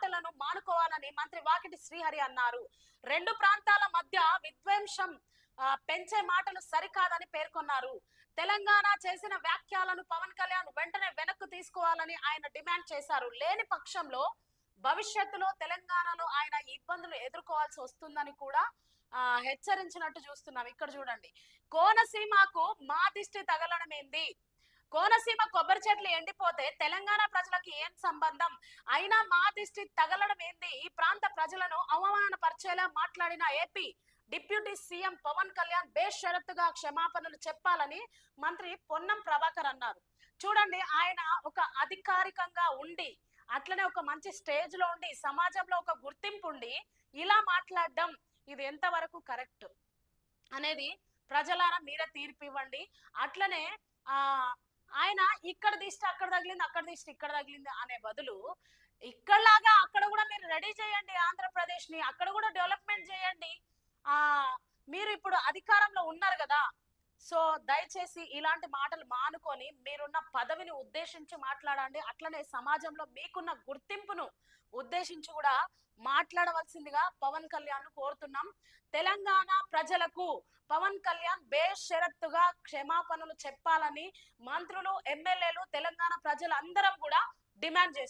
మాటలను మానుకోవాలని మంత్రి వాకిటి శ్రీహరి అన్నారు. రెండు ప్రాంతాల మధ్య విద్వేషం పెంచే మాటలు సరికాదని పేర్కొన్నారు. తెలంగాణ చేసిన వ్యాఖ్యలను పవన్ కళ్యాణ్ వెంటనే వెనక్కు తీసుకోవాలని ఆయన డిమాండ్ చేశారు. లేని పక్షంలో భవిష్యత్తులో తెలంగాణలో ఆయన ఇబ్బందులు ఎదుర్కోవాల్సి వస్తుందని కూడా హెచ్చరించినట్టు చూస్తున్నాం. ఇక్కడ చూడండి, కోనసీమకు మా దిష్టి తగలడం ఏంది? కోనసీమ కొబ్బరి చెట్లు ఎండిపోతే తెలంగాణ ప్రజలకు ఏం సంబంధం? అయినా మా దిష్టి తగలడం ఏంది? ఈ ప్రాంత ప్రజలను అవమానపరిచేలా మాట్లాడిన AP deputy CM Pawan Kalyan బేషరతుగా క్షమాపణలు చెప్పాలని మంత్రి పొన్నం ప్రభాకర్ అన్నారు. చూడండి, ఆయన ఒక అధికారికంగా ఉండి, అట్లనే ఒక మంచి స్టేజ్ లో ఉండి, సమాజంలో ఒక గుర్తింపు ఉండి ఇలా మాట్లాడడం ఇది ఎంతవరకు కరెక్ట్ అనేది ప్రజలారా మీరే తీర్పు ఇవ్వండి. అట్లనే ఆయన ఇక్కడ దిష్టి అక్కడ తగిలింది, అక్కడ దిష్టి ఇక్కడ తగిలింది అనే బదులు ఇక్కడలాగా అక్కడ కూడా మీరు రెడీ చేయండి. ఆంధ్రప్రదేశ్ ని అక్కడ కూడా డెవలప్మెంట్ చేయండి. మీరు ఇప్పుడు అధికారంలో ఉన్నారు కదా, సో దయచేసి ఇలాంటి మాటలు మానుకొని మీరున్న పదవిని ఉద్దేశించి మాట్లాడండి. అట్లనే సమాజంలో మీకున్న గుర్తింపును ఉద్దేశించి కూడా మాట్లాడవలసిందిగా పవన్ కళ్యాణ్ కోరుతున్నాం. తెలంగాణ ప్రజలకు పవన్ కళ్యాణ్ బేషరతుగా క్షమాపణలు చెప్పాలని మంత్రులు, ఎమ్మెల్యేలు, తెలంగాణ ప్రజలందరం కూడా డిమాండ్ చేస్తారు.